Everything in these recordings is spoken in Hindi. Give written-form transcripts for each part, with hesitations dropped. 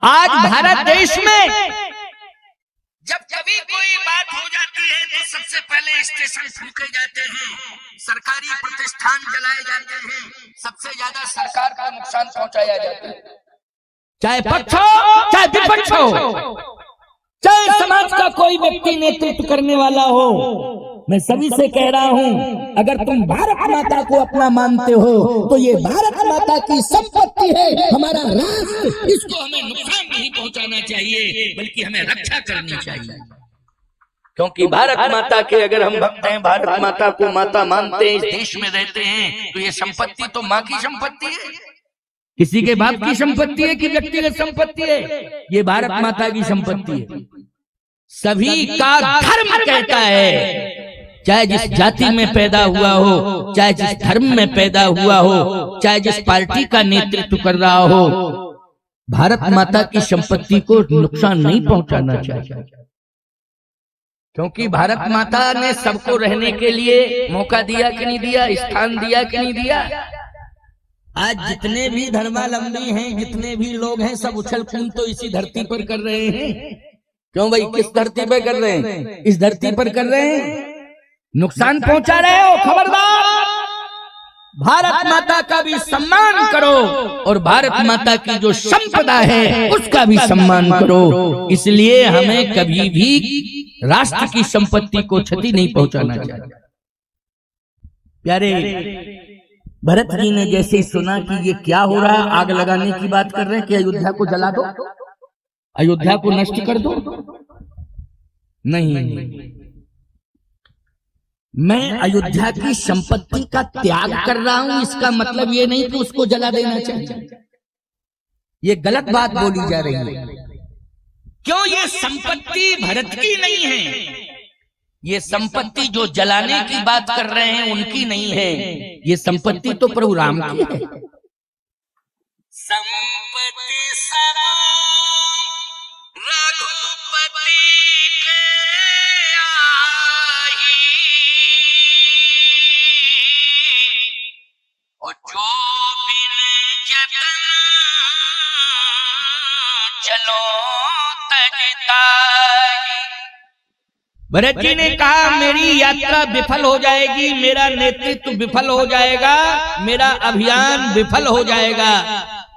आज भारत देश में जब कभी कोई बात हो जाती है तो सबसे पहले स्टेशन फूके जाते हैं, सरकारी प्रतिष्ठान जलाए जाते हैं, सबसे ज्यादा सरकार को नुकसान पहुंचाया जाता है, चाहे पक्ष हो चाहे विपक्ष हो, चाहे समाज का कोई व्यक्ति नेतृत्व करने वाला हो। मैं सभी से कह रहा हूं, अगर तुम भारत माता को अपना मानते हो तो ये भारत माता की संपत्ति है, हमारा राष्ट्र, इसको हमें नुकसान नहीं पहुंचाना चाहिए बल्कि हमें रक्षा करनी चाहिए। क्योंकि भारत माता के अगर हम भक्त हैं, भारत माता को माता मानते हैं, इस देश में रहते हैं, तो ये संपत्ति तो माँ की संपत्ति है, किसी के बाप की संपत्ति है कि व्यक्तिगत संपत्ति है, ये भारत माता की संपत्ति है। सभी का धर्म कहता है, चाहे जिस जाति में पैदा हुआ हो, चाहे जिस धर्म में पैदा हुआ हो, चाहे जिस पार्टी का नेतृत्व कर रहा हो, भारत माता की संपत्ति को नुकसान नहीं पहुंचाना चाहिए। क्योंकि भारत माता ने सबको रहने के लिए मौका दिया कि नहीं दिया, स्थान दिया कि नहीं दिया। आज जितने भी धर्मावलंबी हैं, जितने भी लोग हैं, सब उछल कूद तो इसी धरती पर कर रहे हैं। क्यों भाई, किस धरती पर कर रहे हैं? इस धरती पर कर रहे हैं, नुकसान पहुंचा रहे हो। खबरदार, भारत माता का भी सम्मान करो और भारत माता की जो संपदा है उसका भी सम्मान करो। इसलिए हमें कभी भी राष्ट्र की संपत्ति को क्षति नहीं पहुंचाना चाहिए। प्यारे, भरत जी ने जैसे ही सुना कि ये क्या हो रहा है, आग लगाने की बात कर रहे हैं कि अयोध्या को जला दो, अयोध्या को नष्ट कर दो। नहीं, मैं अयोध्या की संपत्ति का त्याग कर रहा हूं, इसका मतलब ये नहीं कि उसको जला देना चाहिए। ये गलत बात बोली जा रही है। क्यों? ये संपत्ति भरत की नहीं है, ये संपत्ति जो जलाने की बात कर रहे हैं उनकी नहीं है, ये संपत्ति तो प्रभु राम की है। संपत्ति सारा रघुपति के आई, और जो बिन जतन चलो तजताई। भरत जी ने कहा, मेरी यात्रा विफल हो जाएगी, मेरा नेतृत्व विफल हो जाएगा, मेरा अभियान विफल हो जाएगा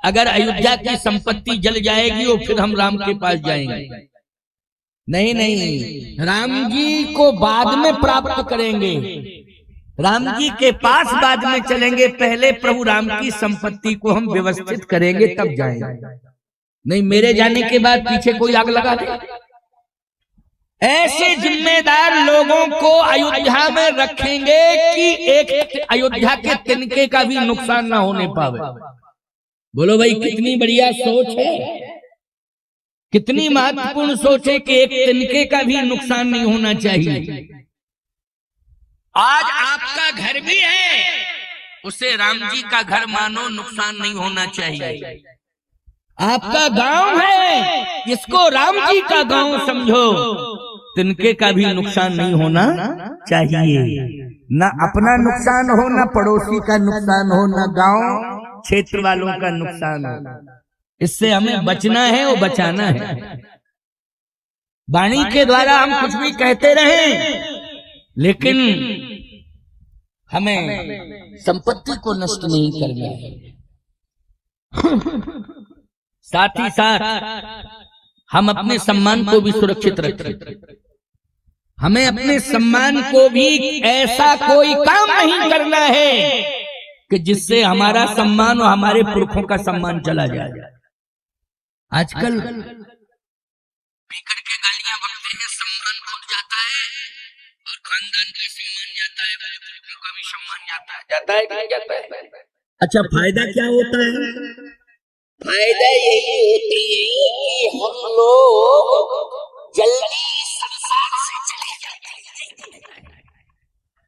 अगर अयोध्या की संपत्ति जल जाएगी और फिर हम राम के पास जाएंगे। नहीं नहीं, राम जी को बाद में प्राप्त करेंगे, राम जी के पास बाद में चलेंगे, पहले प्रभु राम की संपत्ति को हम व्यवस्थित करेंगे तब जाएंगे। नहीं, मेरे जाने के बाद पीछे कोई आग लगा दे। ऐसे जिम्मेदार लोगों को अयोध्या में रखेंगे कि एक अयोध्या के तिनके का भी नुकसान ना होने पावे। बोलो भाई, कितनी बढ़िया सोच है, कितनी महत्वपूर्ण सोच है कि एक तिनके का भी नुकसान नहीं होना चाहिए। आज आपका घर भी है, उसे राम जी का घर मानो, नुकसान नहीं होना चाहिए। आपका गांव है, इसको राम जी का गांव समझो, तिनके का भी नुकसान नहीं होना चाहिए। ना अपना नुकसान हो, ना पड़ोसी का नुकसान हो, ना गांव क्षेत्र वालों का नुकसान हो। इससे हमें बचना है और बचाना है। वाणी के द्वारा हम कुछ भी कहते रहे, लेकिन हमें संपत्ति को नष्ट नहीं करना है। साथ ही साथ हम अपने सम्मान को भी सुरक्षित रखें। हमें अपने सम्मान को भी ऐसा कोई काम नहीं करना है कि जिससे हमारा सम्मान और हमारे पुरखों का सम्मान चला जाए। आजकल पीकर के गालियां बकते हैं, सम्मान खो जाता है और खानदान का सम्मान जाता है, पुरखों का भी सम्मान जाता है। जाता है कि नहीं जाता है? अच्छा, फायदा क्या होता है? फायदा यही होती है कि हम लोग जल्दी संसार से चले जाते हैं।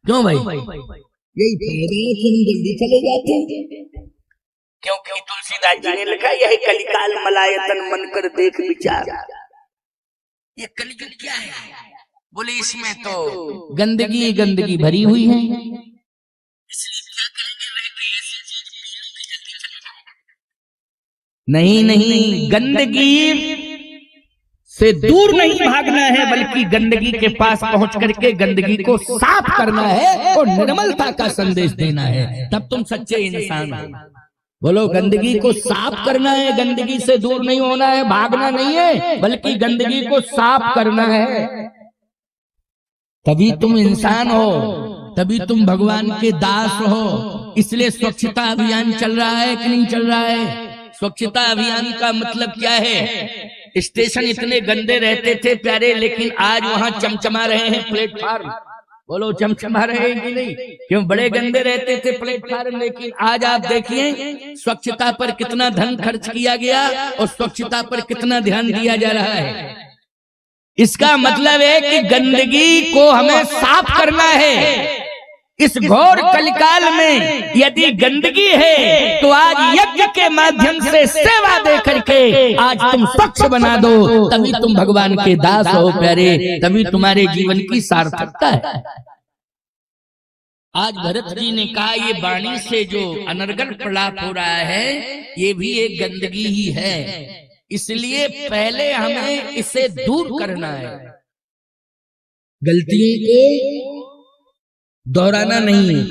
क्यों भाई? यही फायदा है कि हम जल्दी चले जाते हैं। क्योंकि तुलसीदास जी ने लिखा, यह कलिकाल मलायतन मन कर देख विचार। ये कलियुग क्या है? बोले इसमें तो गंदगी गंदगी भरी हुई है, इसलिए नहीं नहीं, गंदगी से दूर नहीं भागना है, बल्कि गंदगी के पास पहुंच करके गंदगी को साफ करना है और निर्मलता का संदेश देना है, तब तुम सच्चे इंसान हो। बोलो, गंदगी को साफ करना है, गंदगी से दूर नहीं होना है, भागना नहीं है, बल्कि गंदगी को साफ करना है, तभी तुम इंसान हो, तभी तुम भगवान के दास हो। इसलिए स्वच्छता अभियान चल रहा है कि नहीं चल रहा है? स्वच्छता अभियान का मतलब क्या है? स्टेशन इतने गंदे रहते थे प्यारे, लेकिन आज वहां चमचमा रहे हैं प्लेटफार्म। बोलो, चमचमा रहे हैं कि नहीं? क्यों? बड़े गंदे रहते थे प्लेटफार्म, लेकिन आज आप देखिए स्वच्छता पर कितना धन खर्च किया गया और स्वच्छता पर कितना ध्यान दिया जा रहा है। इसका मतलब है कि गंदगी को हमें साफ करना है। इस घोर कलिकाल में यदि गंदगी है तो आज यज्ञ के माध्यम से सेवा दे करके आज तुम स्वच्छ बना दो, तभी तुम भगवान के दास हो प्यारे, तभी तुम्हारे जीवन की सार्थकता है। आज भरत जी ने कहा, ये वाणी से जो अनर्गल प्रलाप हो रहा है ये भी एक गंदगी ही है, इसलिए पहले हमें इसे दूर करना है। गलतियों को दोहराना नहीं है,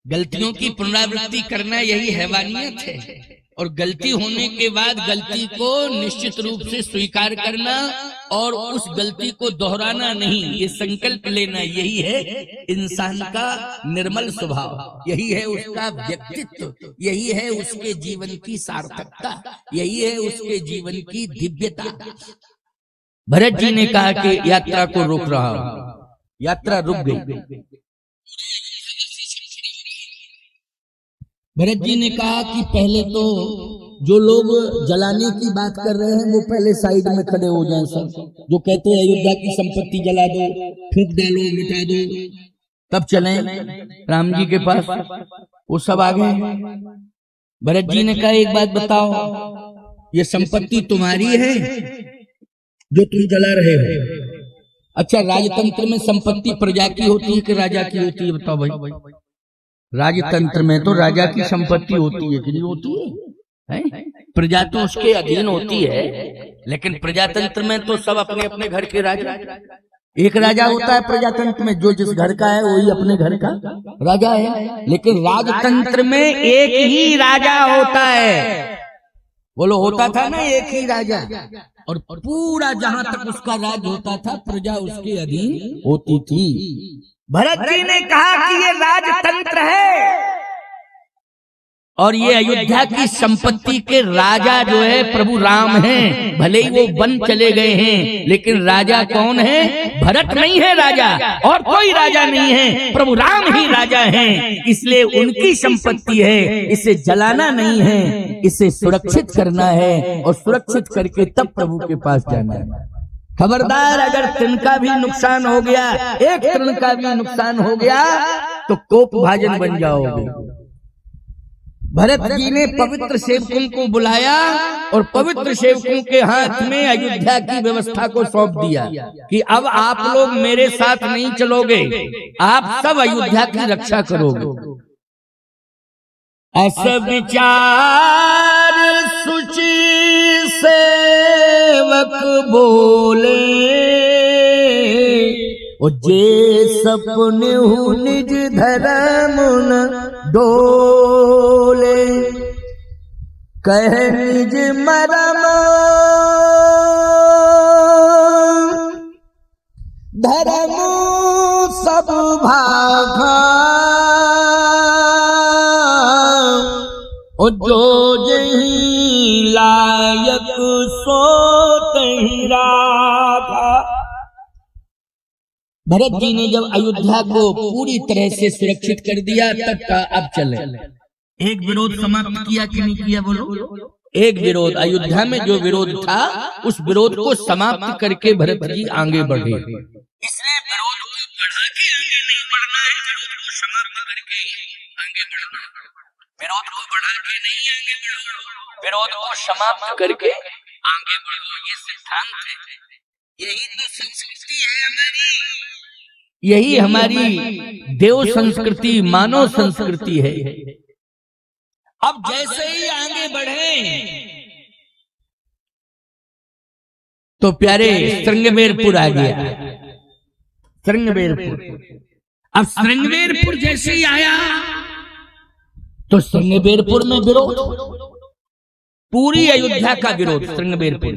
गलतियों की पुनरावृत्ति करना यही हैवानियत है, और गलती होने के बाद गलती को निश्चित रूप से स्वीकार करना और उस गलती को दोहराना नहीं, ये संकल्प लेना, यही है इंसान का निर्मल स्वभाव, यही है उसका व्यक्तित्व, यही है उसके जीवन की सार्थकता, यही है उसके जीवन की दिव्यता। भरत जी ने कहा कि यात्रा को रोक रहा हूं, यात्रा रुक गई। भरत जी ने कहा कि पहले तो जो लोग जलाने की बात कर रहे हैं वो पहले साइड में खड़े हो जाएं, सब जो कहते हैं अयोध्या की संपत्ति जला दो, फूंक डालो, मिटा दो, तब चलें राम जी के पास, वो सब आ गए। भरत जी ने कहा, एक बात बताओ, ये संपत्ति तुम्हारी है जो तुम जला रहे हो? अच्छा, राजतंत्र में संपत्ति प्रजा की होती है कि राजा की होती है? बताओ भाई। राजतंत्र में तो राजा की संपत्ति होती है कि नहीं होती है? प्रजा तो उसके अधीन होती है, लेकिन प्रजातंत्र में तो सब अपने अपने घर के राजा। एक राजा होता है प्रजातंत्र में, जो जिस घर का है वही अपने घर का राजा है, लेकिन राजतंत्र में एक ही राजा होता है। बोलो, होता था ना एक ही राजा, और पूरा जहां तक उसका राज होता था प्रजा उसके अधीन होती थी। भरत जी ने कहा कि ये राजतंत्र है और ये अयोध्या की संपत्ति के राजा जो है प्रभु राम हैं। भले ही वो वन चले गए हैं, लेकिन राजा कौन है? भरत नहीं है राजा, और कोई राजा नहीं है, प्रभु राम ही राजा हैं। इसलिए उनकी संपत्ति है, इसे जलाना नहीं है, इसे सुरक्षित करना है, और सुरक्षित करके तब प्रभु के पास जाना है। खबरदार, अगर तिनका भी नुकसान हो गया, एक तृण का भी नुकसान हो गया तो कोप भाजन बन जाओगे। भरत जी ने पवित्र सेवकों को बुलाया और पवित्र सेवकों के हाथ में अयोध्या की व्यवस्था को सौंप दिया कि अब आप लोग मेरे साथ नहीं चलोगे, आप सब अयोध्या की रक्षा करोगे। अस विचार सुचि सेवक बोले, और जे सपने निज धर्म न डोले, कह निज मरम धर्म सब भागा, और जो जही लायक सो तही राखा। भरत जी ने जब अयोध्या को पूरी तरह से सुरक्षित कर दिया, तब का अब चले। एक विरोध समाप्त किया कि नहीं किया? बोलो, एक विरोध, अयोध्या में जो विरोध था उस विरोध को समाप्त करके भरत जी आगे बढ़े। इसलिए विरोध को बढ़ा के आगे नहीं बढ़ना है, विरोध को समाप्त करके आगे बढ़ना है। विरोध को बढ़ा के नहीं आगे बढ़ो, विरोध को समाप्त करके आगे बढ़ो, ये सिद्धांत है। यही तो संस्कृति है हमारी, यही हमारी देव संस्कृति, मानव संस्कृति है। अब जैसे ही आगे बढ़े तो प्यारे श्रृंगवेरपुर आ गया। श्रृंगवेरपुर, अब श्रृंगवेरपुर जैसे ही आया तो श्रृंगवेरपुर में विरोध, पूरी अयोध्या का विरोध श्रृंगवेरपुर।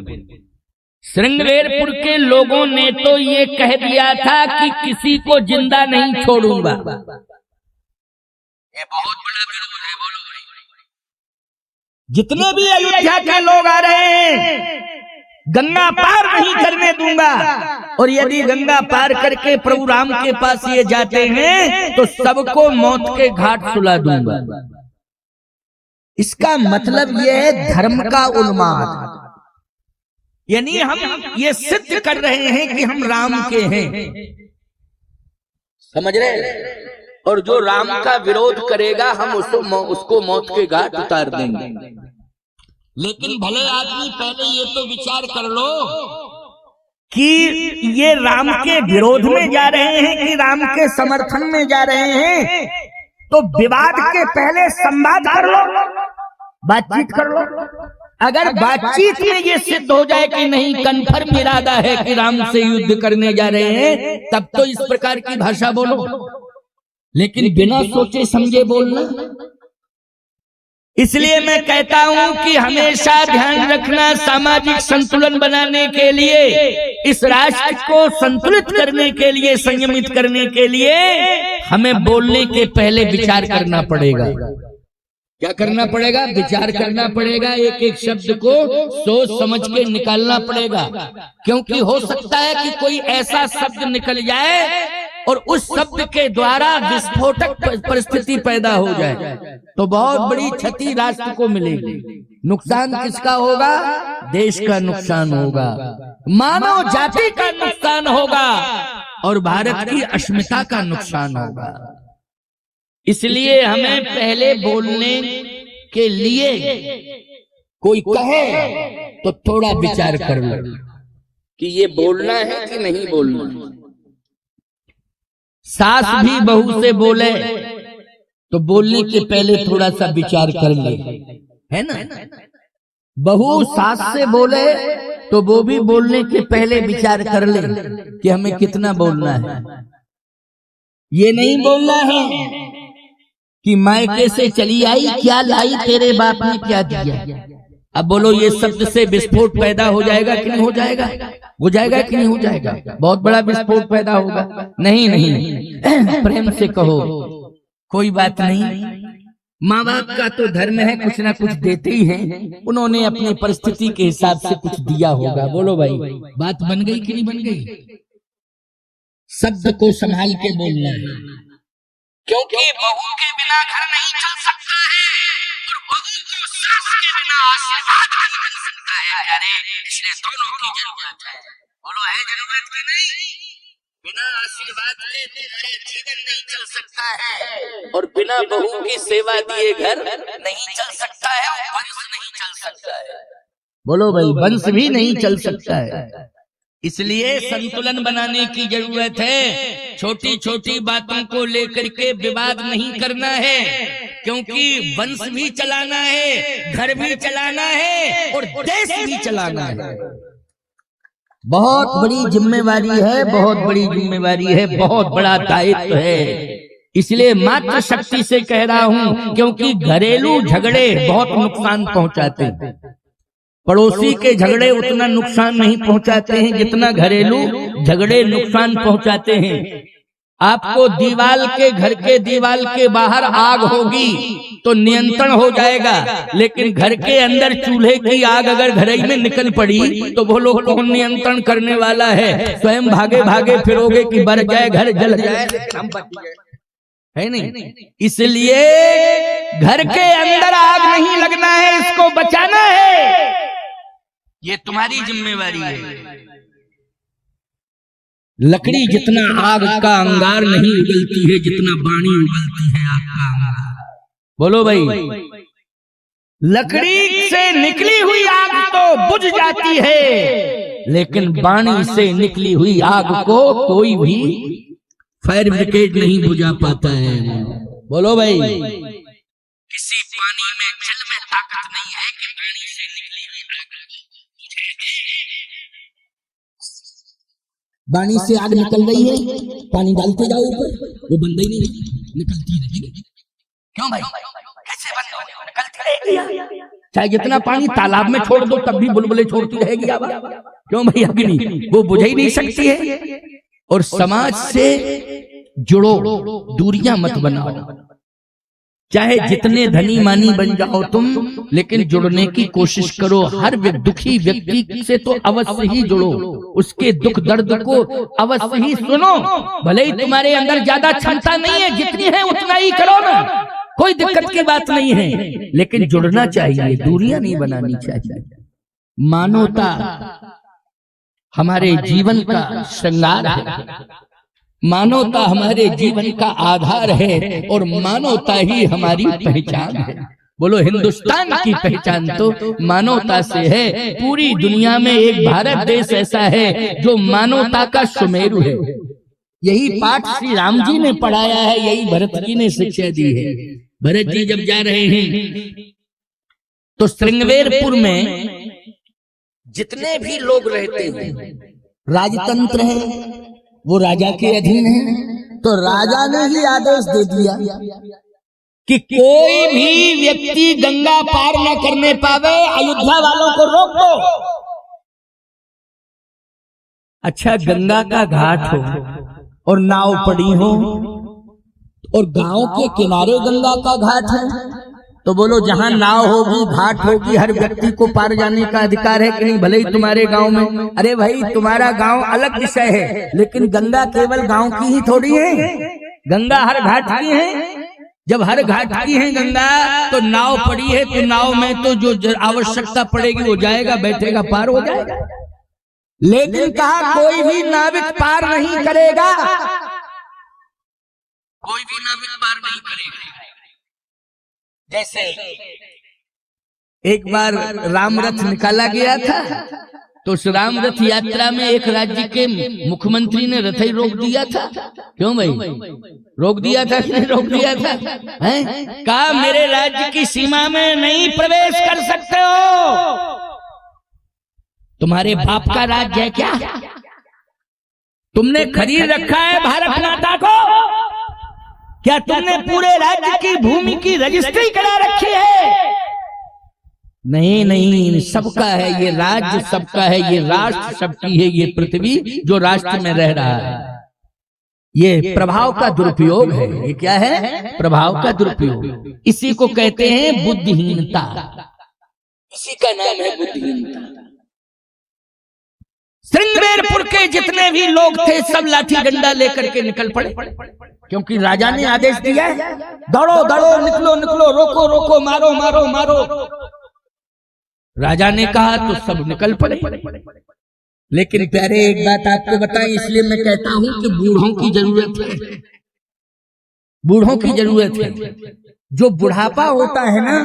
श्रृंगवेरपुर के लोगों ने तो ये कह दिया था कि किसी को जिंदा नहीं छोड़ूंगा। ये बहुत बड़ा विरोध है। बोलो, जितने भी अयोध्या के लोग आ रहे हैं गंगा पार नहीं करने दूंगा, और यदि गंगा पार करके प्रभु राम के पास ये जाते हैं तो सबको मौत के घाट सुला दूंगा। इसका मतलब यह है धर्म का उन्माद, यानी हम ये सिद्ध कर रहे हैं कि हम राम के हैं। समझ रहे? और जो राम का विरोध करेगा हम उसको मौत के घाट उतार देंगे। लेकिन भले आदमी पहले ये तो विचार कर लो कि ये राम के विरोध में जा रहे हैं कि राम के समर्थन में जा रहे हैं, तो विवाद के पहले संवाद कर लो, बातचीत कर लो। अगर बातचीत में ये सिद्ध हो जाए कि नहीं कन्फर्म इरादा है कि राम से युद्ध करने जा रहे हैं, तब तो इस प्रकार की भाषा बोलो, लेकिन बिना सोचे समझे बोलना। इसलिए मैं कहता हूं कि हमेशा ध्यान रखना, सामाजिक संतुलन बनाने के लिए, इस राष्ट्र को संतुलित करने के लिए, संयमित करने के लिए हमें बोलने के पहले विचार करना पड़ेगा। क्या करना पड़ेगा? विचार करना पड़ेगा। एक एक शब्द को सोच समझ के निकालना पड़ेगा, क्योंकि हो सकता है कि कोई ऐसा शब्द निकल जाए और उस शब्द के द्वारा विस्फोटक परिस्थिति पैदा हो जाए तो बहुत बड़ी क्षति राष्ट्र को मिलेगी। नुकसान किसका होगा? देश का नुकसान होगा, मानव जाति का नुकसान होगा और भारत की अस्मिता का नुकसान होगा। इसलिए हमें पहले बोलने के लिए कोई कहे तो थोड़ा विचार कर लो कि ये बोलना है कि नहीं बोलना। सास भी बहू से बोले तो बोलने के पहले थोड़ा सा विचार कर ले, है ना? बहू सास से बोले तो वो भी बोलने के पहले विचार कर ले कि हमें कितना बोलना है। ये नहीं बोलना है कि मायके से चली आई क्या लाई तेरे बाप ने क्या दिया। अब बोलो ये शब्द से विस्फोट पैदा हो जाएगा कि नहीं हो जाएगा? हो जाएगा कि नहीं हो जाएगा? बहुत बड़ा विस्फोट पैदा होगा। नहीं नहीं, प्रेम से कहो, कोई बात नहीं। माँ बाप का तो धर्म है, कुछ ना कुछ देते ही हैं, उन्होंने अपनी परिस्थिति के हिसाब से कुछ दिया होगा। बोलो भाई, बात बन गई कि नहीं बन गई? शब्द को संभाल के बोलना है, क्योंकि बहू के बिना घर नहीं चल सकता है और बहू को सास के बिना आशीर्वाद नहीं मिल सकता है। अरे इसलिए दोनों की जरूरत है। बोलो, है जरूरत की नहीं? बिना आशीर्वाद के जीवन नहीं चल सकता है और बिना बहू की सेवा दिए घर नहीं चल सकता है और वंश नहीं चल सकता है। बोलो भाई, वंश भी नहीं चल सकता है। इसलिए संतुलन बनाने की जरूरत है। छोटी छोटी बातों को लेकर के विवाद नहीं करना है, क्योंकि वंश भी चलाना है, घर भी चलाना है और देश भी चलाना है। बहुत बड़ी जिम्मेवारी है, बहुत बड़ी जिम्मेवारी है, बहुत बड़ा दायित्व है। इसलिए मात्र शक्ति से कह रहा हूं, क्योंकि घरेलू झगड़े बहुत नुकसान पहुंचाते हैं। पड़ोसी के झगड़े उतना नुकसान नहीं पहुंचाते हैं जितना घरेलू झगड़े नुकसान पहुंचाते हैं। आपको दीवाल के घर के दीवाल के बाहर आग होगी तो नियंत्रण हो जाएगा, लेकिन घर के अंदर चूल्हे की आग अगर घर में निकल पड़ी तो वो लोग कौन नियंत्रण करने वाला है? स्वयं भागे भागे फिरोगे कि बढ़ जाए, घर जल जाए, हम बच जाए, है नहीं? इसलिए घर के अंदर आग नहीं लगना है, इसको बचाना है। ये तुम्हारी जिम्मेवारी है। लकड़ी जितना आग का अंगार नहीं उगलती है जितना बाणी उगलती है आग का अंगार। बोलो भाई, लकड़ी से निकली हुई आग तो बुझ जाती है, लेकिन बाणी से निकली हुई आग को कोई भी फायर ब्रिगेड नहीं बुझा पाता है। बोलो भाई, किसी पानी में ताकत नहीं है कि पानी से निकली हुई बाणी से आग निकल रही है, पानी डालते जाओ ऊपर, वो बंद ही नहीं, निकलती रहेगी। क्यों भाई, कैसे बंद होने, निकलती रहेगी। चाहे जितना पानी तालाब में छोड़ दो तब भी बुलबुले छोड़ती रहेगी आवाज। क्यों भाई, अग्नि वो बुझ ही नहीं सकती है। और समाज से जुड़ो, दूरियां मत बनाओ। चाहे जितने धनी मानी बन जाओ तुम, लेकिन जुड़ने की कोशिश करो। हर दुखी व्यक्ति से तो अवश्य ही जुड़ो, उसके दुख दर्द को अवश्य ही सुनो। भले ही तुम्हारे अंदर ज्यादा क्षमता नहीं है, जितनी है उतना ही करो ना, कोई दिक्कत की बात नहीं है, लेकिन जुड़ना चाहिए, दूरियां नहीं बनानी चाहिए। मानवता हमारे जीवन का श्रृंगार है, मानवता हमारे जीवन का आधार है, और मानवता ही हमारी पहचान है। बोलो, हिंदुस्तान की पहचान तो मानवता से है। पूरी दुनिया में एक भारत देश ऐसा है जो मानवता का सुमेरु है। यही पाठ श्री राम जी ने पढ़ाया है, यही भरत जी ने शिक्षा दी है। भरत जी जब जा रहे हैं तो श्रृंगवेरपुर में जितने भी लोग रहते हैं, राजतंत्र है, वो राजा के अधीन है। तो राजा ने ही आदेश दे दिया कि कोई भी व्यक्ति गंगा पार न करने पावे, अयोध्या वालों को रोक दो। अच्छा, गंगा का घाट हो और नाव पड़ी हो, और गांव के किनारे गंगा का घाट है, तो बोलो जहां नाव होगी, घाट होगी, हर व्यक्ति को पार जाने का अधिकार है कि नहीं? भले ही तुम्हारे गांव में, अरे भाई तुम्हारा गांव अलग विषय है, लेकिन गंगा केवल गांव की ही थोड़ी है, गंगा हर घाट की है। जब हर घाट की है गंगा, तो नाव पड़ी है, तो नाव में तो जो आवश्यकता पड़ेगी वो जाएगा, बैठेगा, पार हो जाएगा। लेकिन कहा कोई भी नाविक पार नहीं करेगा, कोई भी नाविक पार नहीं करेगा। जैसे एक बार राम रथ निकाला गया था, तो उस राम रथ यात्रा में एक राज्य के मुख्यमंत्री ने रथ ही रोक दिया था। क्यों भाई, रोक दिया था कि नहीं रोक दिया था? हैं? कहा मेरे राज्य की सीमा में नहीं प्रवेश कर सकते हो। तुम्हारे बाप का राज्य है क्या? तुमने खरीद रखा है भारत माता को? क्या तुमने पूरे राज्य की भूमि की रजिस्ट्री करा रखी है? नहीं नहीं, सबका है ये राज्य, सबका है ये राष्ट्र, सबकी है ये पृथ्वी जो राष्ट्र में रह रहा है। ये प्रभाव का दुरुपयोग है। ये क्या है? प्रभाव का दुरुपयोग। इसी को कहते हैं बुद्धिहीनता, इसी का नाम है बुद्धिहीनता। श्रृंगवेरपुर के जितने भी लोग थे सब लाठी डंडा लेकर के निकल पड़े, क्योंकि राजा ने आदेश दिया है, दौड़ो दौड़ो, निकलो निकलो, रोको रोको, मारो मारो मारो। राजा ने कहा तो सब निकल पड़े। लेकिन प्यारे, एक बात आपको बताएं, इसलिए मैं कहता हूं कि बूढ़ों की जरूरत है, बूढ़ों की जरूरत है। जो बुढ़ापा होता है ना,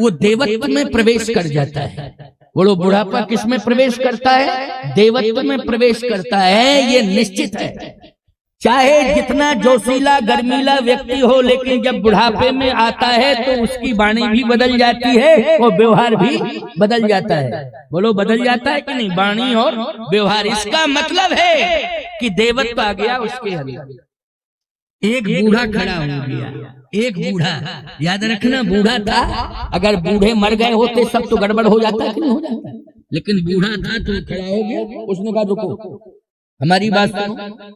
वो देवत्व में प्रवेश कर जाता है। बोलो, बुढ़ापा किस में प्रवेश करता है? देवत्व में प्रवेश करता है, ये निश्चित है। चाहे जितना जोशीला गर्मीला व्यक्ति हो, लेकिन जब बुढ़ापे में आता है तो उसकी वाणी भी बदल जाती है और व्यवहार भी बदल जाता है। बोलो, बदल जाता है कि नहीं? वाणी और व्यवहार। इसका मतलब है कि देवत्व आ गया उसके अंदर। एक बूढ़ा खड़ा हो गया, एक बूढ़ा, याद रखना, बूढ़ा था। अगर बूढ़े मर गए होते सब तो गड़बड़ हो जाता है कि नहीं हो जाता? लेकिन बूढ़ा था तो खड़ा हो गया। उसने कहा रुको, हमारी बात सुनो।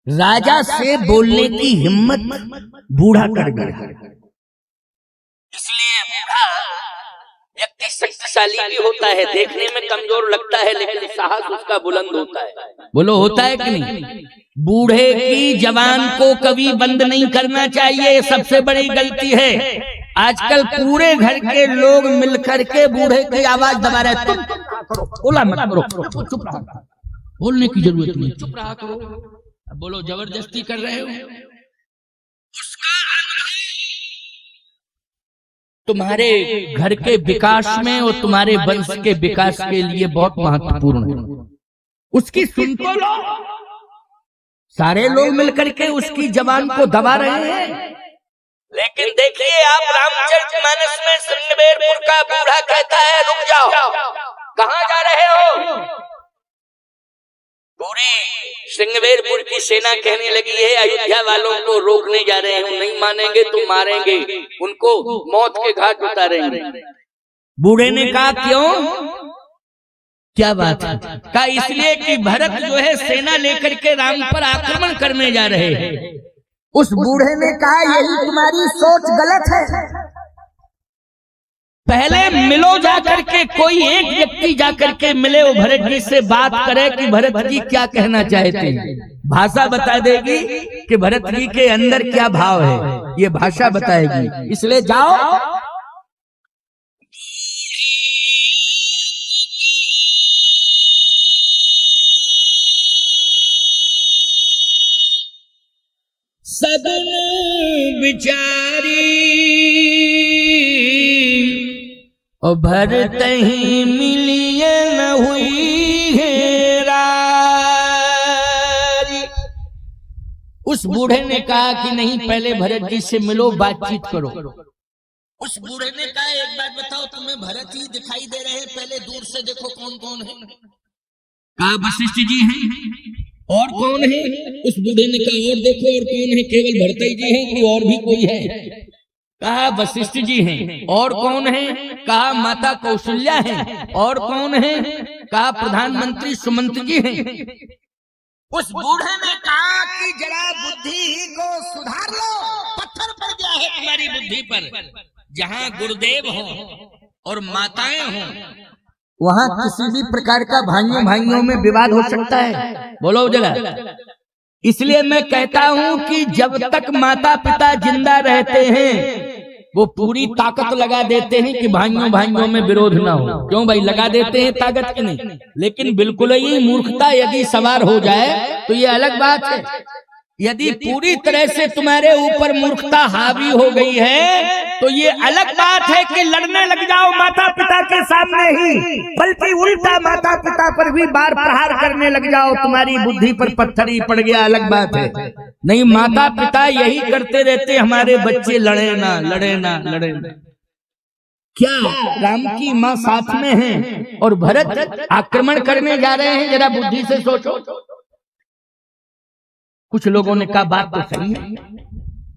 राजा से बोलने की हिम्मत बूढ़ा कर गया। इसलिए बूढ़ा व्यक्ति शक्तिशाली भी होता है, देखने में कमजोर लगता है, लेकिन साहस उसका बुलंद होता है। बोलो, होता है कि नहीं? बूढ़े की जबान को कभी बंद नहीं करना चाहिए, सबसे बड़ी गलती है। आजकल पूरे घर के लोग मिलकर के बूढ़े की आवाज दबा रहे हैं, तुम बोला मत करो, चुप रहो, बोलने की जरूरत नहीं, चुप रहा करो। अब बोलो, जबरदस्ती कर रहे हो। उसका तुम्हारे घर के विकास में और तुम्हारे वंश के विकास के लिए बहुत महत्वपूर्ण है। उसकी सुन तो लो। सारे लोग मिलकर के उसकी जबान को दबा रहे हैं, लेकिन देखिए आप रामचरितमानस में श्रृंगबेरपुर का बूढ़ा कहता है रुक जाओ, कहां जा रहे हो? पूरी श्रृंगबेरपुर की सेना कहने लगी है अयोध्या वालों को रोकने जा रहे हैं, नहीं मानेंगे तो मारेंगे, उनको मौत के घाट उतारेंगे। बूढ़े ने कहा क्यों, क्या बात है? कहा इसलिए कि भरत जो है सेना लेकर के राम पर आक्रमण करने जा रहे हैं। उस बूढ़े ने कहा यही तुम्हारी सोच गलत है। पहले मिलो जाकर के, कोई एक व्यक्ति जाकर के मिले वो भरत जी से बात करे कि भरत जी क्या कहना चाहते हैं। भाषा बता देगी कि भरत जी के अंदर क्या भाव है, ये भाषा बताएगी। इसलिए जाओ सदन बिचारी और भरत ही मिलिए न हुई हेरारी। उस बूढ़े ने कहा कि नहीं, पहले भरत जी से मिलो, बातचीत करो। उस बूढ़े ने कहा एक बात बताओ, तुम्हें भरत ही दिखाई दे रहे हैं, पहले दूर से देखो कौन कौन है। कहा वशिष्ठ जी हैं। और कौन है? उस बूढ़े ने कहा और देखो और कौन है, केवल भरत जी हैं कि और भी कोई है? कहा वशिष्ठ जी हैं। और कौन है? कहा माता कौशल्या है। और कौन है? कहा प्रधानमंत्री सुमंत जी हैं। उस बूढ़े ने कहा कि जरा बुद्धि को सुधार लो, पत्थर पड़ गया है तुम्हारी बुद्धि पर। जहाँ गुरुदेव हो और माताएं हो वहाँ किसी भी प्रकार का भाइयों में विवाद हो सकता है। बोलो जरा। इसलिए मैं कहता हूँ कि जब तक माता पिता जिंदा रहते हैं वो पूरी ताकत लगा देते हैं कि भाइयों में विरोध ना हो। क्यों भाई, लगा देते हैं ताकत की नहीं, लेकिन बिल्कुल ही मूर्खता यदि सवार हो जाए तो ये अलग बात है। यदि पूरी तरह से तुम्हारे ऊपर मूर्खता हावी हो गई है तो ये अलग बात है कि लड़ने लग जाओ माता पिता के सामने ही, बल्कि उल्टा माता पिता पर भी बार प्रहार करने लग जाओ, तुम्हारी बुद्धि पर पत्थर ही पड़ गया, अलग बात है। नहीं, माता पिता यही करते रहते, हमारे बच्चे लड़े ना लड़े ना लड़े ना। क्या राम की माँ साथ में है और भरत आक्रमण करने जा रहे हैं? जरा बुद्धि से सोचो। कुछ लोगों ने कहा बात तो सही है,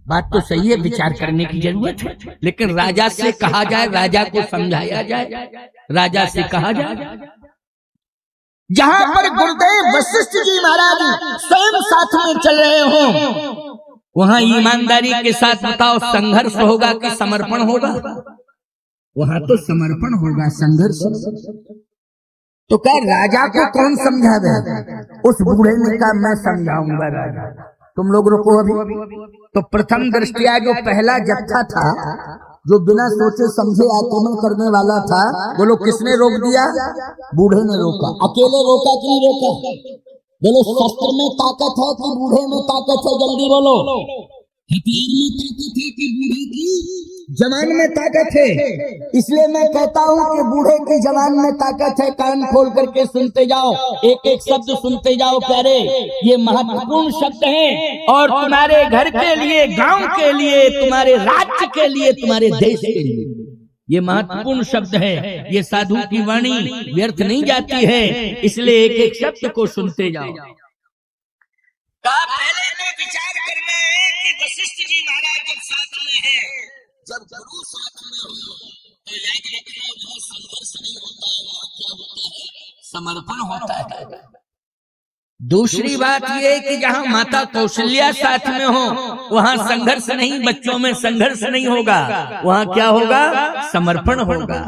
बात तो सही है, विचार करने की जरूरत है, लेकिन राजा से कहा जाए, राजा को समझाया जाए, राजा से कहा जाए। जहाँ पर गुरुदेव वशिष्ठ जी महाराज स्वयं साथ में चल रहे हो वहाँ ईमानदारी के साथ बताओ, संघर्ष होगा कि समर्पण होगा? वहाँ तो समर्पण होगा, संघर्ष। तो क्या राजा को कौन समझावे? उस बूढ़े ने कहा मैं समझाऊंगा राजा, तुम लोग रुको अभी। तो प्रथम दृष्टिया जो पहला जत्था था, जो बिना सोचे समझे आक्रमण करने वाला था, बोलो किसने रोक दिया? बूढ़े ने रोका। अकेले रोका कि नहीं रोका? बोलो शस्त्र में ताकत है कि बूढ़े में ताकत है? जल्दी बोलो। हथियार में ताकत है कि बूढ़े की जवान में ताकत है? इसलिए मैं कहता हूँ कि बूढ़े की जवान में ताकत है। कान खोल करके सुनते जाओ, एक एक शब्द सुनते जाओ प्यारे, ये महत्वपूर्ण शब्द हैं और तुम्हारे घर के लिए, गांव के लिए, तुम्हारे राज्य के लिए, तुम्हारे देश के लिए ये महत्वपूर्ण शब्द है। ये साधु की वाणी व्यर्थ नहीं जाती है, इसलिए एक एक शब्द को सुनते जाओ। पहले तो विचार करना है कि वशिष्ठ जी महाराज जब साथ में है, जब गुरु साथ में हो तो याद रखना वहाँ संघर्ष नहीं होता है, वहाँ क्या होता है? समर्पण होता है। दूसरी बात ये कि जहाँ माता कौशल्या साथ में हो वहाँ संघर्ष नहीं, बच्चों में संघर्ष नहीं होगा, वहाँ क्या होगा? समर्पण होगा।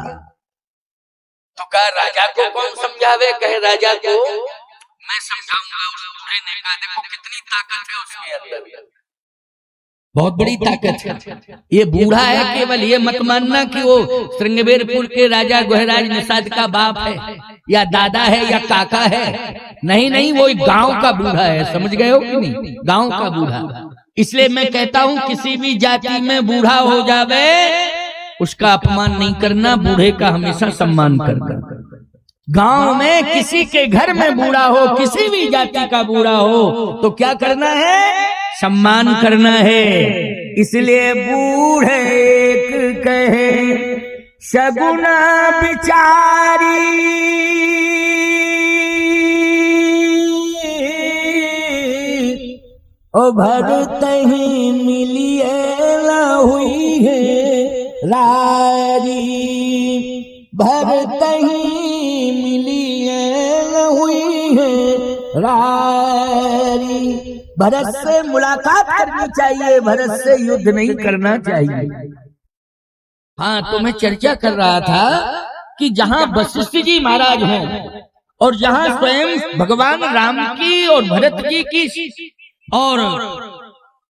तो कहा राजा को कौन समझावे? कहे राजा को मैं समझाऊंगा। उस बूढ़े ने कहा देखो कितनी ताकत है उसके अंदर, बहुत बड़ी ताकत है। ये बूढ़ा है केवल, ये मत मानना कि वो श्रृंगबेरपुर के राजा गुहराज निषाद का बाप है या दादा है या काका है। नहीं नहीं, वो एक गांव का बूढ़ा है, समझ गए हो कि नहीं? गांव का बूढ़ा। इसलिए मैं कहता हूँ किसी भी जाति में बूढ़ा हो जावे उसका अपमान नहीं करना, बूढ़े का हमेशा सम्मान करना। गांव में किसी के घर में बूढ़ा हो, किसी भी जाति का बूढ़ा हो तो क्या करना है? सम्मान करना है। इसलिए बूढ़े एक कहे सगुना बिचारी, ओ भरत ही मिलिए न हुई है रारी, भरत ही मिलिए न हुई है रारी। भरत से मुलाकात करनी चाहिए, भरत से युद्ध नहीं करना चाहिए। हाँ, तो मैं चर्चा कर रहा था कि जहां वशिष्ठ जी महाराज हैं और जहां स्वयं भगवान राम की और भरत जी की और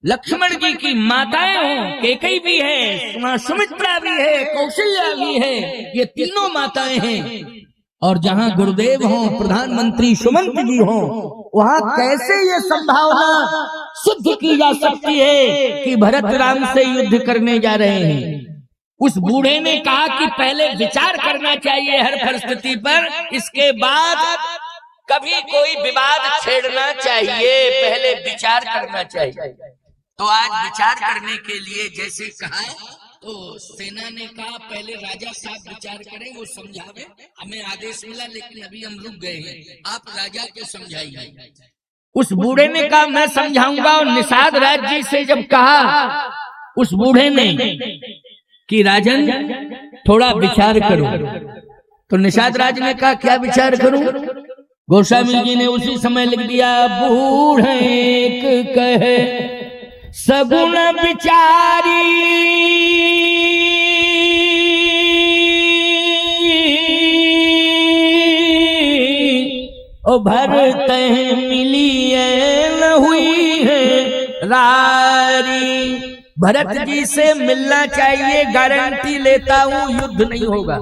लक्ष्मण जी की माताएं हों, कैकेयी भी है, सुमित्रा भी है, कौशल्या भी है, ये तीनों माताएं हैं, और जहां गुरुदेव हों, प्रधानमंत्री सुमंत जी हों, वहां कैसे ये संभावना सिद्ध की जा सकती है कि भरत राम से युद्ध करने जा रहे हैं। उस बूढ़े ने कहा कि पहले विचार करना चाहिए हर परिस्थिति पर, इसके बाद कभी कोई विवाद छेड़ना चाहिए, पहले विचार करना चाहिए। तो आज विचार करने के लिए जैसे कहा, तो सेना ने कहा पहले राजा साहब विचार करें, वो समझावे, हमें आदेश मिला लेकिन अभी हम रुक गए हैं, आप राजा के समझाइए। उस बूढ़े ने कहा मैं समझाऊंगा, और निषाद राज जी से जब कहा उस बूढ़े ने कि राजन थोड़ा विचार करो, तो निषाद राज ने कहा क्या विचार करूं? गोस्वामी जी ने उसी समय लिख दिया, बूढ़े एक कहे सगुन बिचारी, ओ भरत मिलिए न हुई है रारी। भरत जी से मिलना चाहिए, गारंटी लेता हूं युद्ध नहीं होगा।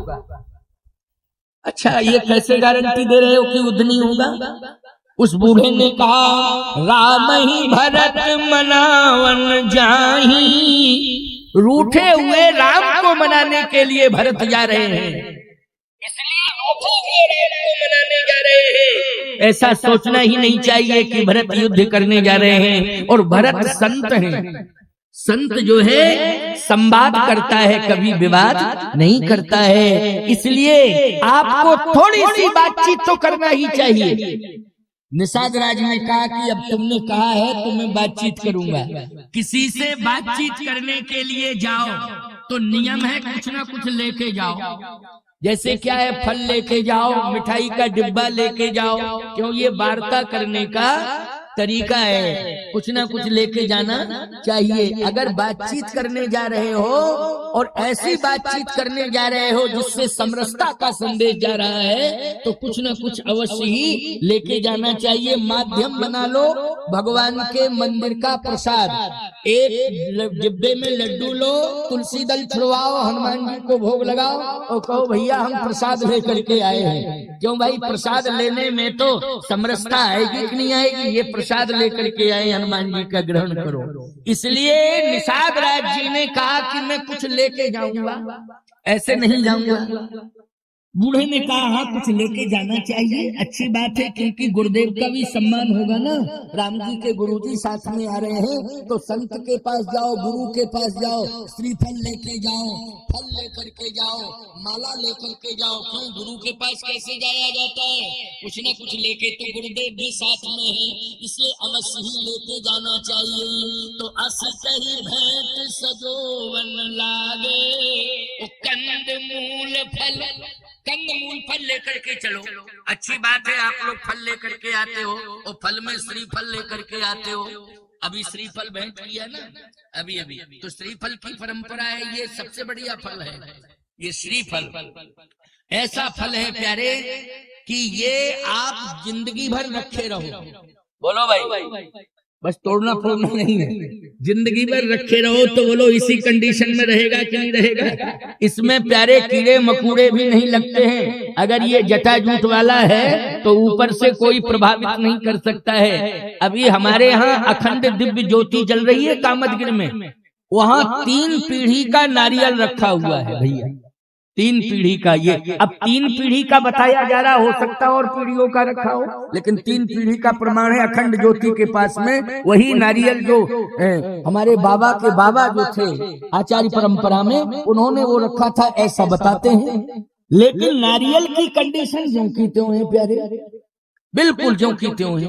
अच्छा, ये कैसे गारंटी दे रहे हो कि युद्ध नहीं होगा? उस बूढ़े ने कहा राम ही भरत मनावन जाही, रूठे हुए राम को मनाने के लिए भरत जा रहे हैं, इसलिए रूठे हुए राम को मनाने जा रहे हैं। ऐसा सोचना ही नहीं चाहिए कि भरत युद्ध करने जा रहे हैं। और भरत संत हैं, संत जो है संवाद करता है, कभी विवाद नहीं करता है, इसलिए आपको थोड़ी सी बातचीत तो करना ही चाहिए। निषाद राज ने कहा कि अब तुमने कहा है तो मैं बातचीत करूंगा। किसी से बातचीत करने के लिए जाओ तो नियम है कुछ ना कुछ लेके जाओ। जैसे क्या है, फल लेके जाओ, मिठाई का डिब्बा लेके जाओ, क्यों? ये वार्ता करने का तरीका है, कुछ ना कुछ लेके जाना चाहिए। अगर बातचीत करने जा रहे हो और ऐसी बातचीत करने जा रहे हो जिससे समरसता का संदेश जा रहा है, तो कुछ ना कुछ अवश्य ही लेके जाना चाहिए। माध्यम बना लो भगवान के मंदिर का प्रसाद, एक डिब्बे में लड्डू लो, तुलसी दल छुड़वाओ, हनुमान जी को भोग लगाओ और कहो भैया हम प्रसाद लेकर के आए हैं। क्यों भाई, प्रसाद लेने में तो समरसता आएगी कि नहीं आएगी? ये प्रसाद लेकर के आए, हनुमान जी का ग्रहण करो। इसलिए निषाद राज जी ने कहा कि मैं कुछ लेके जाऊंगा, ऐसे नहीं जाऊंगा। बूढ़े ने कहा हाँ कुछ लेके जाना चाहिए, अच्छी बात है, क्योंकि गुरुदेव का भी सम्मान होगा ना। राम जी के गुरुजी साथ में आ रहे हैं तो संत के पास जाओ, गुरु के पास जाओ, श्रीफल लेके जाओ, फल लेकर के जाओ, माला लेकर के जाओ। क्यों? गुरु के पास कैसे जाया जाता है? कुछ न कुछ लेके, तो गुरुदेव भी साथ में है, इसलिए अवश्य ही लेके जाना चाहिए। तो अस कही भेंट सजोवन लागे, कंद मूल फल, कंद मूल फल लेकर के चलो। अच्छी बात है, आप लोग फल लेकर के आते हो और फल में श्रीफल लेकर के आते हो। अभी श्रीफल भेंट किया ना, अभी तो श्रीफल की परंपरा है, ये सबसे बढ़िया फल है। ये श्रीफल ऐसा फल है प्यारे कि ये आप जिंदगी भर रखे रहो। बोलो भाई, बस तोड़ना फोड़ना नहीं है, जिंदगी भर रखे रहो। तो बोलो इसी कंडीशन में रहेगा कि नहीं रहेगा? इसमें प्यारे कीड़े मकोड़े भी नहीं लगते हैं। अगर ये जटा जूट वाला है तो ऊपर से कोई प्रभावित नहीं कर सकता है। अभी हमारे यहाँ अखंड दिव्य ज्योति जल रही है कामतगिर में, वहां 3 पीढ़ी का नारियल रखा हुआ है भैया, 3 पीढ़ी का ये, अब 3 पीढ़ी का बताया जा रहा, हो सकता है और पीढ़ियों का रखा हो, लेकिन 3 पीढ़ी का प्रमाण है अखंड ज्योति के पास में। वही नारियल जो हमारे बाबा के बाबा जो थे आचार्य परंपरा में, उन्होंने वो रखा था, ऐसा बताते हैं। लेकिन नारियल की कंडीशन ज्यों की त्यों है प्यारे, बिल्कुल ज्यों की त्यों है,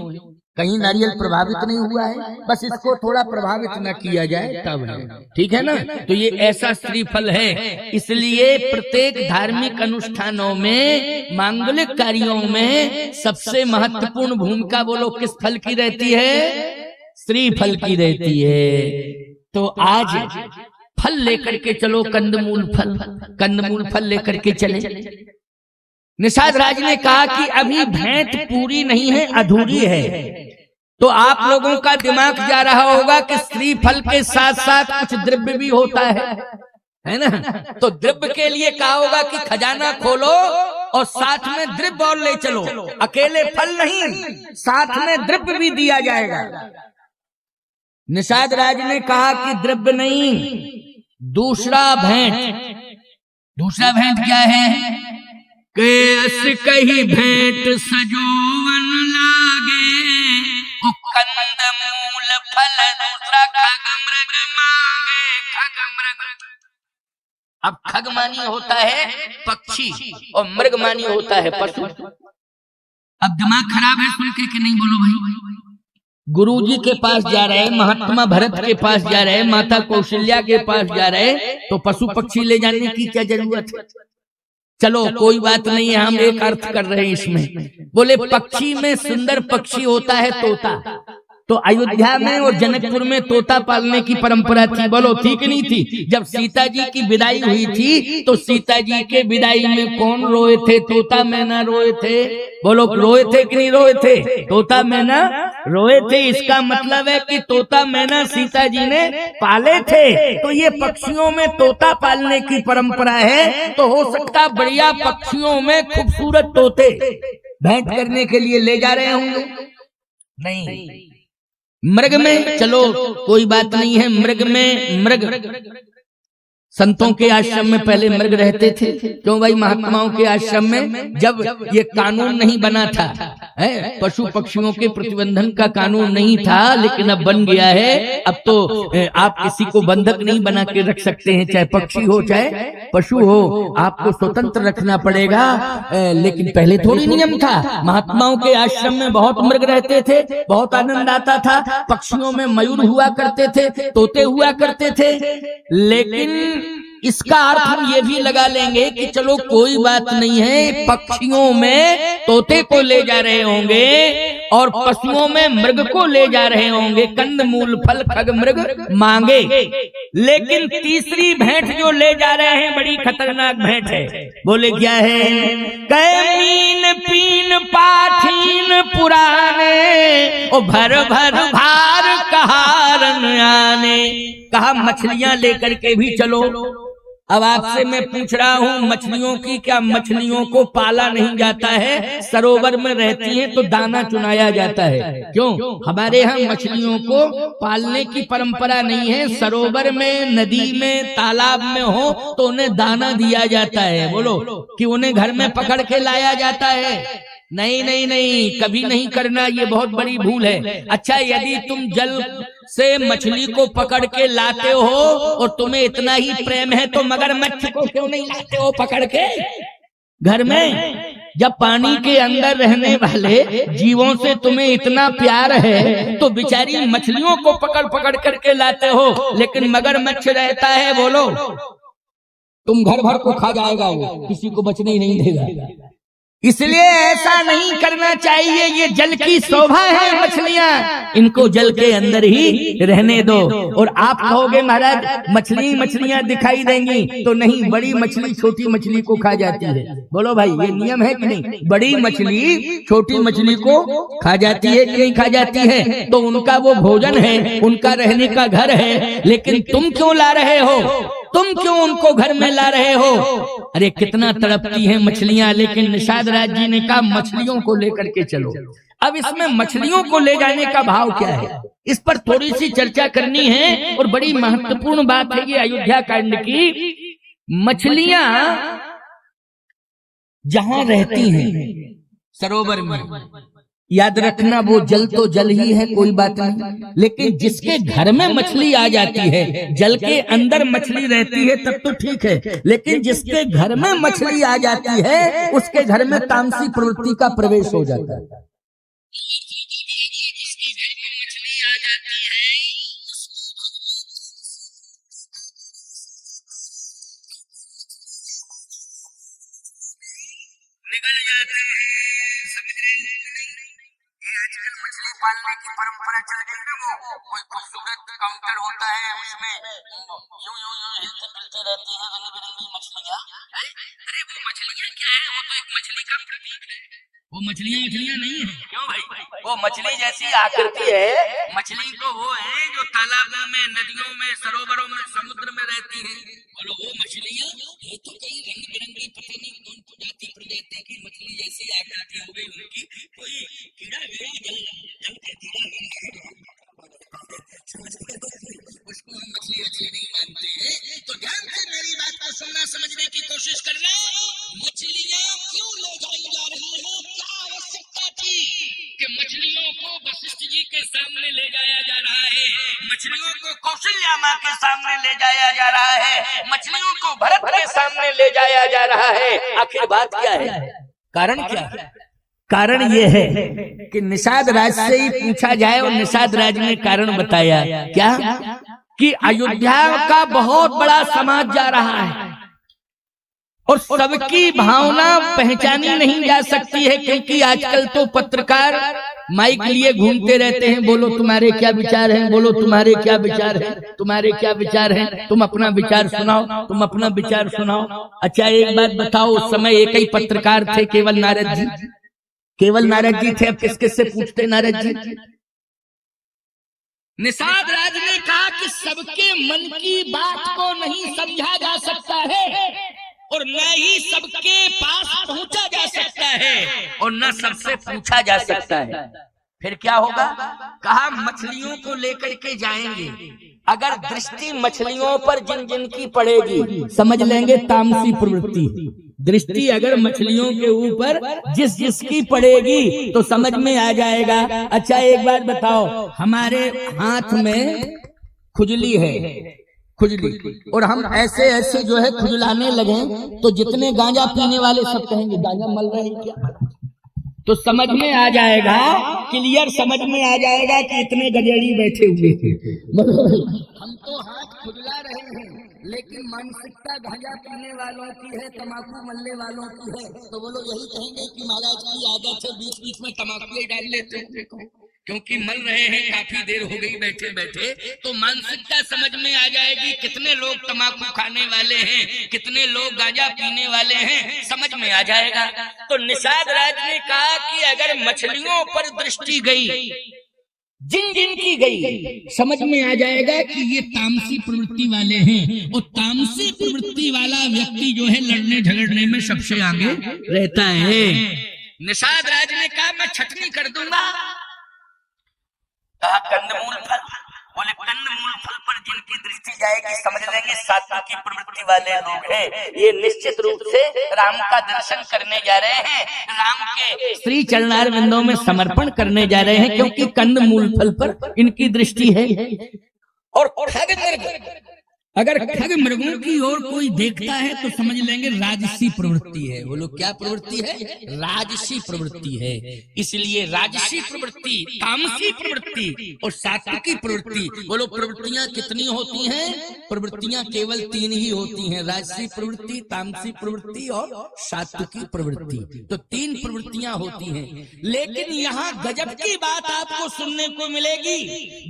कहीं नारियल प्रभावित नहीं हुआ है, बस इसको थोड़ा प्रभावित न किया जाए तब है, ठीक है ना। तो ये ऐसा श्रीफल है, इसलिए प्रत्येक धार्मिक अनुष्ठानों में, मांगलिक कार्यों में सबसे महत्वपूर्ण भूमिका बोलो किस फल की रहती है? श्रीफल की रहती है। तो आज फल लेकर के चलो, कंदमूल फल लेकर के चले। निषाद राज ने कहा कि अभी भेंट पूरी नहीं है, अधूरी है। तो आप लोगों का दिमाग जा रहा होगा कि श्रीफल के साथ साथ कुछ द्रव्य भी होता है ना। तो द्रव्य के लिए कहा होगा कि खजाना खोलो और साथ में द्रव्य और ले चलो, अकेले फल नहीं, साथ में द्रव्य भी दिया जाएगा। निषाद राज ने कहा कि द्रव्य नहीं, दूसरा भेंट क्या है? कैस कही भेंट सजोवन लागे, कंदमूल फल दूसरा खगमृग मांगे। अब खग मानी होता है पक्षी और मृग मानी होता है पशु। अब दिमाग खराब है सुन के कि नहीं बोलो भाई? गुरुजी के पास जा रहे, महात्मा भरत के पास जा रहे, माता कौशल्या के पास जा रहे, तो पशु पक्षी ले जाने की क्या जरूरत है? चलो कोई बात नहीं है, हम एक अर्थ कर रहे हैं इसमें। बोले पक्षी में सुंदर पक्षी होता है तोता, तो अयोध्या में और जनकपुर में तोता पालने की परंपरा थी, बोलो थी कि नहीं थी? जब सीता जी की विदाई हुई थी तो सीता जी के विदाई में कौन रोए थे? तोता मैना रोए थे, बोलो रोए थे कि नहीं रोए थे? तोता मैना रोए थे। इसका मतलब है कि तोता मैना सीता जी ने पाले थे। तो ये पक्षियों में तोता पालने की परंपरा है, तो हो सकता बढ़िया पक्षियों में खूबसूरत तोते भेंट करने के लिए ले जा रहे होंगे। नहीं, मृग में चलो कोई बात नहीं है, मृग संतों के आश्रम में पहले मृग रहते थे। क्यों भाई? महात्माओं के आश्रम में जब ये कानून नहीं बना था, पशु पक्षियों के प्रतिबंधन का कानून नहीं था, लेकिन अब बन गया है। अब तो आप किसी को बंधक नहीं बना के रख सकते हैं, चाहे पक्षी हो चाहे पशु हो, आपको स्वतंत्र रखना पड़ेगा। लेकिन पहले थोड़ी नियम था। महात्माओं के आश्रम में बहुत मृग रहते थे, बहुत आनंद आता था। पक्षियों में मयूर हुआ करते थे, तोते हुआ करते थे। लेकिन इसका अर्थ हम ये भी लगा लेंगे कि चलो कोई बात नहीं है, पक्षियों में तोते को ले जा रहे होंगे और पशुओं में मृग को ले जा रहे होंगे। कंदमूल फल खग मृग मांगे। लेकिन तीसरी भेंट जो ले जा रहे हैं बड़ी खतरनाक भेंट है। बोले क्या है? मीन पीन पाठीन पुराने, ओ भर भर भार कहारन आने। कहा मछलियां लेकर के भी चलो। अब आपसे मैं पूछ रहा हूँ मछलियों की, क्या मछलियों को पाला नहीं जाता है? सरोवर में रहती हैं तो दाना चुनाया जाता है। क्यों? हमारे यहाँ मछलियों को पालने की परंपरा नहीं है। सरोवर में, नदी में, तालाब में हो तो उन्हें दाना दिया जाता है। बोलो कि उन्हें घर में पकड़ के लाया जाता है? नहीं नहीं नहीं, कभी नहीं करना, ये बहुत बड़ी भूल है। अच्छा, यदि तुम जल से मछली को पकड़ के लाते हो और तुम्हें इतना ही प्रेम है तो मगरमच्छ को क्यों नहीं लाते हो पकड़ के घर में? जब पानी के अंदर रहने वाले जीवों से तुम्हें इतना प्यार है तो बेचारी मछलियों को पकड़ पकड़ करके लाते हो। लेकिन मगरमच्छ रहता है, बोलो तुम घर भर को खा जाएगा, वो किसी को बचने ही नहीं देगा। इसलिए ऐसा नहीं करना चाहिए। ये जल की शोभा है मछलियां, इनको जल के अंदर ही रहने दो। और आप कहोगे महाराज मछलियां दिखाई देंगी, तो नहीं, बड़ी मछली छोटी मछली को खा जाती है। बोलो भाई ये नियम है कि नहीं? बड़ी मछली छोटी मछली को खा जाती है कि नहीं खा जाती है? तो उनका वो भोजन है, उनका रहने का घर है। लेकिन तुम क्यों ला रहे हो? तुम क्यों उनको घर में ला रहे हो? अरे कितना तड़पती हैं मछलियां। लेकिन निषाद राज जी ने कहा मछलियों को लेकर के चलो। अब इसमें मछलियों को ले जाने का भाव क्या है, इस पर थोड़ी सी चर्चा करनी है। और बड़ी महत्वपूर्ण बात है ये अयोध्या कांड की। मछलियां जहां रहती हैं सरोवर में, याद रखना वो जल तो जल ही है, कोई बात नहीं, लेकिन जिसके घर में मछली आ जाती है, जल के अंदर मछली रहती है तब तो ठीक है, लेकिन जिसके घर में मछली आ जाती है उसके घर में तामसी प्रवृत्ति का प्रवेश हो जाता है। पालने की परंपरा चल गई ना, वो कोई खूबसूरत काउंटर होता है, उसमें यूं यूं यूं हिलती डुलती रहती है रंग बिरंगी मछलियां। अरे वो मछलियां क्या है, वो तो एक मछली का प्रतीक है, वो मछलियां नहीं है। क्यों भाई, वो मछली जैसी आकृति है, मछली तो वो है जो तालाबों में, नदियों में, सरोवरों में, समुद्र में रहती है। बोलो वो मछलियां, ये तो कई रंग बिरंगी पता नहीं कौन प्रजाति की मछली जैसी आकृति हो गई उनकी, कोई कीड़ा वीड़ा जल के कीड़ा उसको हम मछली नहीं मानते हैं। तो ध्यान से मेरी बात को सुनना, समझने की कोशिश करना। मछलियां क्यों ले जाई जा रही है, क्या आवश्यकता थी कि मछलियों को वशिष्ठ जी के सामने ले जाया जा रहा है, मछलियों को कौशल्या माँ के सामने ले जाया जा रहा है, मछलियों को भरत के सामने ले जाया जा रहा है? आखिर बात क्या है, कारण क्या है? कारण ये है कि निषाद राज से ही पूछा जाए, और निषाद राज ने कारण बताया क्या, कि अयोध्या का बहुत बड़ा समाज जा रहा है और सबकी भावना पहचानी नहीं जा सकती है, क्योंकि आजकल तो पत्रकार माइक लिए घूमते रहते हैं, बोलो तुम्हारे क्या विचार हैं, बोलो तुम्हारे क्या विचार हैं, तुम्हारे क्या विचार हैं, तुम अपना विचार सुनाओ, तुम अपना विचार सुनाओ। अच्छा एक बात बताओ, उस समय एक ही पत्रकार थे, केवल नारद जी, केवल नारद जी थे। अब किस किस से पूछते नारद जी? निषाद राज ने कहा कि सबके मन की बात को नहीं समझा जा सकता है और न ही सबके पास पहुंचा जा सकता है और न सबसे पूछा जा सकता है। फिर क्या होगा? कहा मछलियों को लेकर के जाएंगे, अगर दृष्टि मछलियों पर जिन जिन की पड़ेगी, समझ लेंगे तामसी प्रवृत्ति। दृष्टि अगर मछलियों के ऊपर जिस जिसकी पड़ेगी तो समझ में आ जाएगा। अच्छा एक बात बताओ, हमारे हाथ में खुजली है, खुजली, और हम ऐसे ऐसे जो है खुजलाने लगे तो जितने गांजा पीने वाले सब कहेंगे गांजा मल रहे हैं क्या, तो समझ में आ जाएगा, क्लियर समझ में आ जाएगा कि इतने गजेड़ी बैठे हुए थे। हम तो हाथ खुजला रहे हैं, लेकिन मानसिकता गांजा पीने वालों की है, तम्बाकू मलने वालों की है, तो वो लोग यही कहेंगे कि महाराज की आदत है बीच बीच में तम्बाकू डाल लेते हैं, क्योंकि मल रहे हैं, काफी देर हो गई बैठे बैठे, तो मानसिकता समझ में आ जाएगी। कितने लोग तम्बाकू खाने वाले हैं, कितने लोग गांजा पीने वाले हैं, समझ में आ जाएगा। तो निषाद राज ने कहा कि अगर मछलियों पर दृष्टि गई, जिन जिन की गई, समझ में आ जाएगा कि ये तामसी प्रवृत्ति वाले हैं, और तामसी प्रवृत्ति वाला व्यक्ति जो है लड़ने झगड़ने में सबसे आगे रहता है। निषाद राज ने कहा मैं छटनी कर दूंगा। कहा कंदमूल फल, बोले कंदमूल फल पर जिनकी दृष्टि जाएगी समझ लेंगे सात्विकी प्रवृत्ति वाले लोग हैं, ये निश्चित रूप से राम का दर्शन करने जा रहे हैं, राम के श्री चरणार बिंदों में समर्पण करने जा रहे हैं, क्योंकि कंदमूल फल पर इनकी दृष्टि है। और खग मृग, अगर खग मृगों की ओर कोई देखता है तो समझ लेंगे राजसी प्रवृत्ति है। वो लोग क्या प्रवृत्ति है? राजसी प्रवृत्ति है। इसलिए राजसी प्रवृत्ति, तामसी प्रवृत्ति और सात्विकी प्रवृत्ति, बोलो प्रवृत्तियां कितनी होती हैं? प्रवृत्तियां केवल 3 ही होती हैं, राजसी प्रवृत्ति, तामसी प्रवृत्ति और सात्विकी प्रवृत्ति। तो 3 प्रवृत्तियां होती हैं। लेकिन यहाँ गजब की बात आपको सुनने को मिलेगी।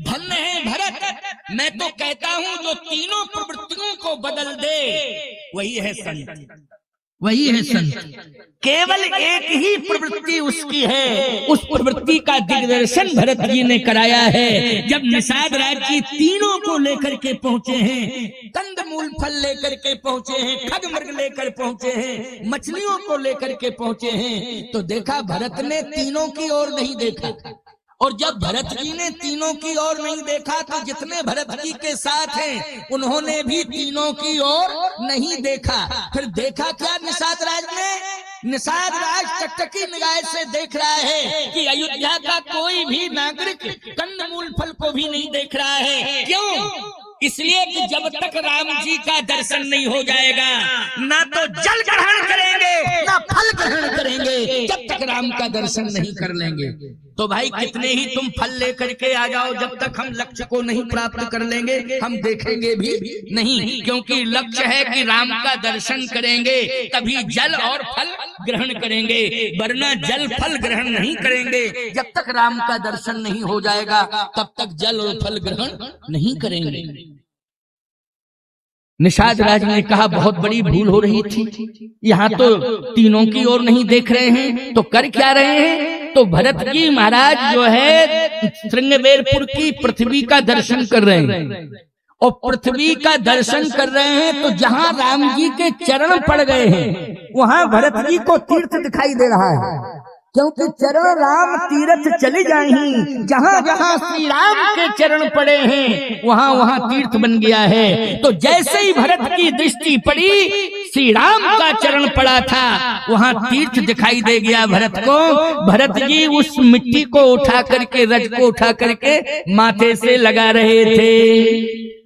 धन्य है भरत, मैं तो कहता हूँ जो तीनों प्रवृत्तियों को बदल दे वही है संत, वही है संत। केवल एक ही प्रवृत्ति उसकी है, उस प्रवृत्ति का दिग्दर्शन भरत जी ने कराया है। जब निषाद राज जी तीनों को लेकर के पहुंचे हैं, कंदमूल फल लेकर के पहुंचे हैं, खग मृग लेकर पहुंचे हैं, मछलियों को लेकर के पहुंचे हैं, तो देखा भरत ने तीनों की ओर नहीं देखा, और जब भरत जी ने तीनों की ओर नहीं देखा तो जितने भरत जी के साथ हैं उन्होंने भी तीनों की ओर नहीं देखा। फिर देखा क्या निषाद राज ने? निषाद राज टकटकी निगाह से देख रहा है कि अयोध्या का कोई भी नागरिक कंदमूल फल को भी नहीं देख रहा है। क्यों? इसलिए कि जब तक राम जी का दर्शन नहीं हो जाएगा ना तो जल ग्रहण करेंगे ना फल ग्रहण करेंगे, जब तक राम का दर्शन नहीं कर लेंगे। तो भाई कितने ही तुम फल लेकर के आ जाओ, जब तक हम लक्ष्य को नहीं प्राप्त कर लेंगे हम देखेंगे भी नहीं, क्योंकि लक्ष्य है कि राम का दर्शन करेंगे तभी जल और फल ग्रहण करेंगे, वरना जल फल ग्रहण नहीं करेंगे। जब तक राम का दर्शन नहीं हो जाएगा तब तक जल और फल ग्रहण नहीं करेंगे। निषाद राज ने कहा बहुत बड़ी भूल हो रही थी, यहाँ तो तीनों की ओर नहीं देख रहे हैं तो कर क्या रहे हैं? तो भरत जी महाराज जो है श्रृंगवेरपुर की पृथ्वी का दर्शन कर रहे हैं, और पृथ्वी का दर्शन कर रहे हैं तो जहाँ राम जी के चरण पड़ गए हैं वहाँ भरत जी को तीर्थ दिखाई दे रहा है, क्योंकि चरण राम तीर्थ चली जाएंगी, जहाँ जहाँ श्री राम के चरण पड़े हैं वहाँ वहाँ तीर्थ बन गया है। तो जैसे ही भरत की दृष्टि पड़ी श्री राम का चरण पड़ा था वहाँ तीर्थ दिखाई दे गया भरत को। भरत जी उस मिट्टी को उठा करके, रज को उठा करके माथे से लगा रहे थे।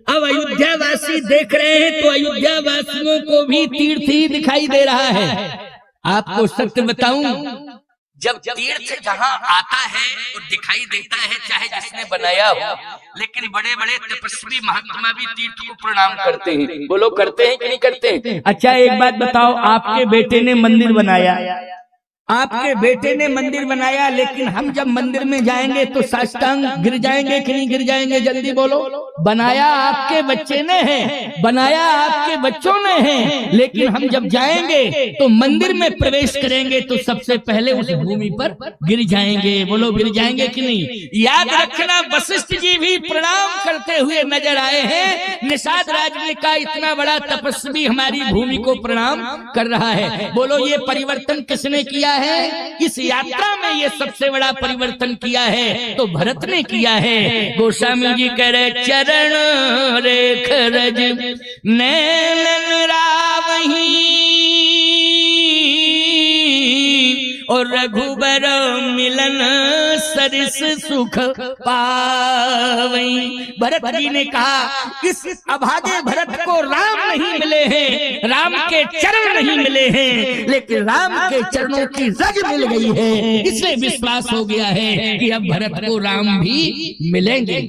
अब अयोध्या वासी देख रहे हैं तो अयोध्या वासियों को भी तीर्थ ही दिखाई दे रहा है। आपको सत्य बताऊं, जब तीर्थ जहाँ आता है और दिखाई देता है चाहे जिसने बनाया हो, लेकिन बड़े बड़े तपस्वी महात्मा भी तीर्थ को प्रणाम करते हैं। बोलो करते हैं कि नहीं करते हैं? अच्छा एक बात बताओ, आपके बेटे ने मंदिर बनाया, आपके बेटे ने मंदिर बनाया, लेकिन हम जब मंदिर में जाएंगे तो साष्टांग गिर जाएंगे कि नहीं गिर जाएंगे? जल्दी बोलो। बनाया आपके बच्चे ने है, बनाया आपके बच्चों ने है, लेकिन हम जब जाएंगे तो मंदिर में प्रवेश करेंगे तो सबसे पहले उस भूमि पर गिर जाएंगे। बोलो गिर जाएंगे कि नहीं? याद रखना, वशिष्ठ जी भी प्रणाम करते हुए नजर आए हैं। निषाद राज ने कहा इतना बड़ा तपस्वी हमारी भूमि को प्रणाम कर रहा है। बोलो ये परिवर्तन किसने किया है? इस यात्रा में ये सबसे बड़ा परिवर्तन किया है तो भरत ने किया है। गोस्वामी जी कह रहे चरण रेख रज नैनन रावही और रघुबर मिलन सरिस सुख पावई। भरत जी ने कहा इस अभागे भरत को राम नहीं मिले हैं, राम के चरण नहीं मिले हैं, लेकिन राम के चरणों की रज मिल गई है, इसलिए विश्वास हो गया है कि अब भरत को राम भी मिलेंगे।